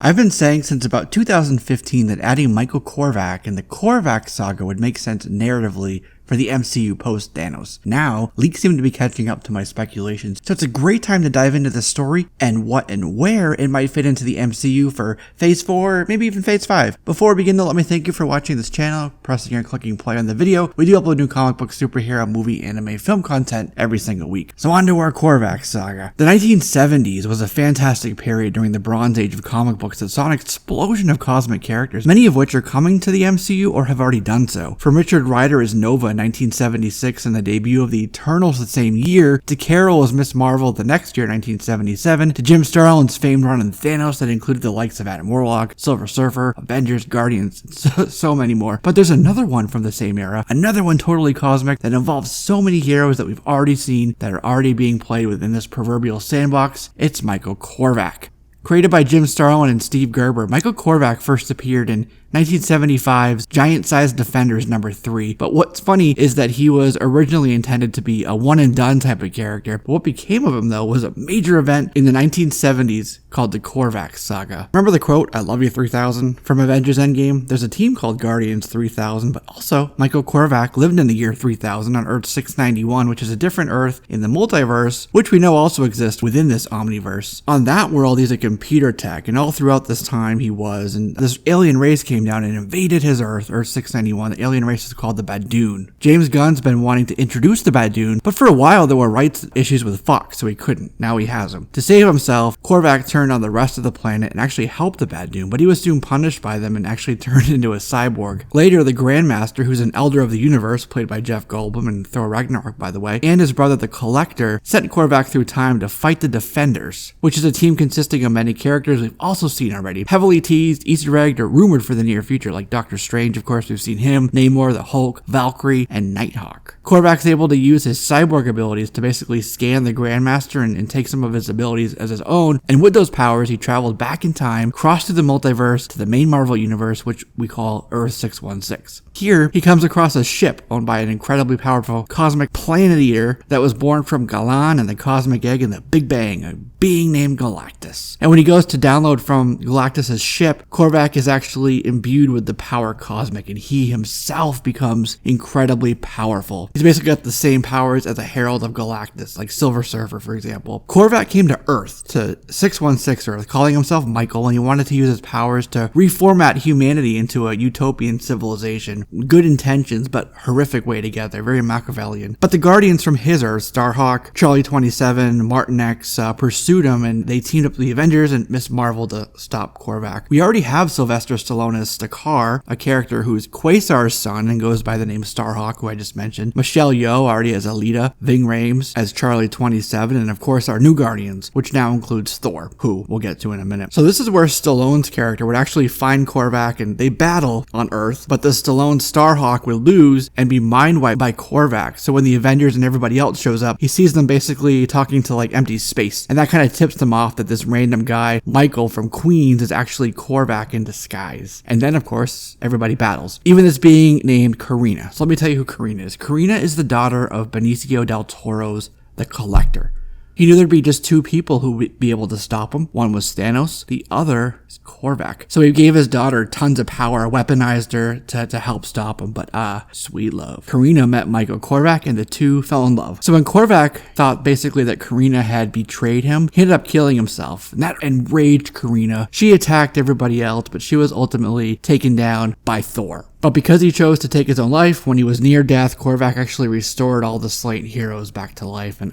I've been saying since about 2015 that adding Michael Korvac and the Korvac Saga would make sense narratively for the MCU post-Thanos. Now, leaks seem to be catching up to my speculations, so it's a great time to dive into the story and what and where it might fit into the MCU for Phase 4, maybe even Phase 5. Before we begin though, let me thank you for watching this channel, pressing and clicking play on the video. We do upload new comic book, superhero, movie, anime, film content every single week. So on to our Korvac Saga. The 1970s was a fantastic period during the Bronze Age of comic books that saw an explosion of cosmic characters, many of which are coming to the MCU or have already done so. From Richard Rider as Nova in 1976 and the debut of the Eternals the same year, to Carol as Miss Marvel the next year, 1977, to Jim Starlin's famed run in Thanos that included the likes of Adam Warlock, Silver Surfer, Avengers, Guardians, and so many more. But there's another one from the same era, another one totally cosmic that involves so many heroes that we've already seen that are already being played within this proverbial sandbox. It's Michael Korvac. Created by Jim Starlin and Steve Gerber, Michael Korvac first appeared in 1975's Giant-Sized Defenders number 3, but what's funny is that he was originally intended to be a one-and-done type of character, but what became of him though was a major event in the 1970s called the Korvac Saga. Remember the quote, "I love you 3000" from Avengers Endgame? There's a team called Guardians 3000, but also Michael Korvac lived in the year 3000 on Earth 691, which is a different Earth in the multiverse, which we know also exists within this omniverse. On that world, he's a computer tech, and all throughout this time and this alien race came down and invaded his Earth 691. The alien race is called the Badoon. James Gunn's been wanting to introduce the Badoon, but for a while there were rights issues with Fox, so he couldn't. Now he has them. To save himself, Korvac turned on the rest of the planet and actually helped the Badoon, but he was soon punished by them and actually turned into a cyborg. Later, the Grandmaster, who's an Elder of the Universe, played by Jeff Goldblum in Thor Ragnarok, by the way, and his brother the Collector, sent Korvac through time to fight the Defenders, which is a team consisting of many characters we've also seen already, heavily teased, Easter egged, or rumored for the near future, like Doctor Strange, of course, we've seen him, Namor, the Hulk, Valkyrie, and Nighthawk. Korvac's able to use his cyborg abilities to basically scan the Grandmaster and take some of his abilities as his own, and with those powers, he traveled back in time, crossed through the multiverse to the main Marvel universe, which we call Earth 616. Here, he comes across a ship owned by an incredibly powerful cosmic planet eater that was born from Galan and the Cosmic Egg and the Big Bang, a being named Galactus. And when he goes to download from Galactus' ship, Korvac is actually imbued with the power cosmic, and he himself becomes incredibly powerful. He's basically got the same powers as a Herald of Galactus, like Silver Surfer, for example. Korvac came to Earth, to 616 Earth, calling himself Michael, and he wanted to use his powers to reformat humanity into a utopian civilization. Good intentions, but horrific way to get there, very Machiavellian. But the Guardians from his Earth, Starhawk, Charlie 27, Martin X, pursued him, and they teamed up with the Avengers and Miss Marvel to stop Korvac. We already have Sylvester Stallone as Stakar, a character who's Quasar's son and goes by the name Starhawk, who I just mentioned. Michelle Yeoh already as Alita, Ving Rhames as Charlie 27, and of course our new Guardians, which now includes Thor, who we'll get to in a minute. So this is where Stallone's character would actually find Korvac, and they battle on Earth, but the Stallone Starhawk will lose and be mind-wiped by Korvac. So when the Avengers and everybody else shows up, he sees them basically talking to like empty space, and that kind of tips them off that this random guy, Michael from Queens, is actually Korvac in disguise. And then of course, everybody battles. Even this being named Karina. So let me tell you who Karina is. Karina is the daughter of Benicio del Toro's The Collector. He knew there'd be just two people who would be able to stop him. One was Thanos, the other is Korvac. So he gave his daughter tons of power, weaponized her to help stop him, but sweet love. Karina met Michael Korvac and the two fell in love. So when Korvac thought basically that Karina had betrayed him, he ended up killing himself, and that enraged Karina. She attacked everybody else, but she was ultimately taken down by Thor. But because he chose to take his own life, when he was near death, Korvac actually restored all the slain heroes back to life, and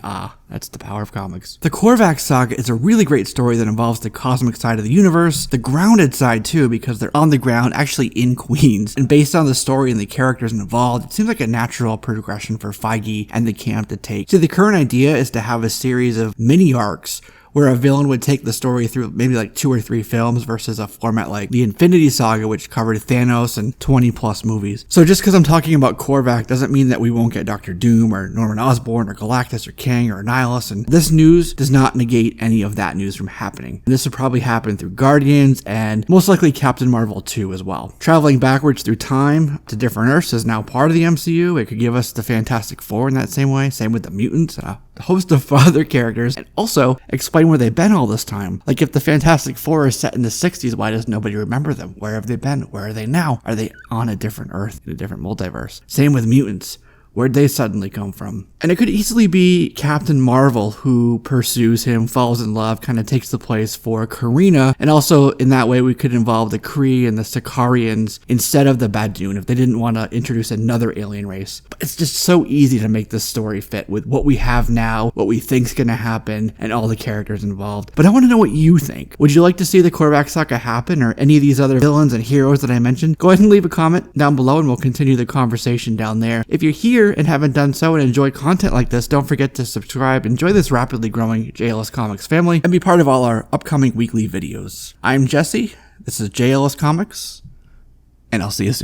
that's the power of comics. The Korvac Saga is a really great story that involves the cosmic side of the universe, the grounded side too, because they're on the ground, actually in Queens. And based on the story and the characters involved, it seems like a natural progression for Feige and the camp to take. So the current idea is to have a series of mini arcs where a villain would take the story through maybe like 2 or 3 films versus a format like the Infinity Saga, which covered Thanos and 20 plus movies. So just because I'm talking about Korvac doesn't mean that we won't get Doctor Doom or Norman Osborn or Galactus or Kang or Annihilus, and this news does not negate any of that news from happening. This would probably happen through Guardians and most likely Captain Marvel 2 as well. Traveling backwards through time to different Earths is now part of the MCU. It could give us the Fantastic Four in that same way. Same with the mutants. host of other characters, and also explain where they've been all this time. Like, if the Fantastic Four is set in the 60s, why does nobody remember them? Where have they been? Where are they now? Are they on a different Earth, in a different multiverse? Same with mutants. Where'd they suddenly come from? And it could easily be Captain Marvel who pursues him, falls in love, kind of takes the place for Karina. And also in that way, we could involve the Kree and the Sicarians instead of the Badun if they didn't want to introduce another alien race. But it's just so easy to make this story fit with what we have now, what we think's going to happen, and all the characters involved. But I want to know what you think. Would you like to see the Korvac Saga happen or any of these other villains and heroes that I mentioned? Go ahead and leave a comment down below and we'll continue the conversation down there. If you're here and haven't done so and enjoy content like this, don't forget to subscribe, enjoy this rapidly growing JLS Comics family, and be part of all our upcoming weekly videos. I'm Jesse, this is JLS Comics, and I'll see you soon.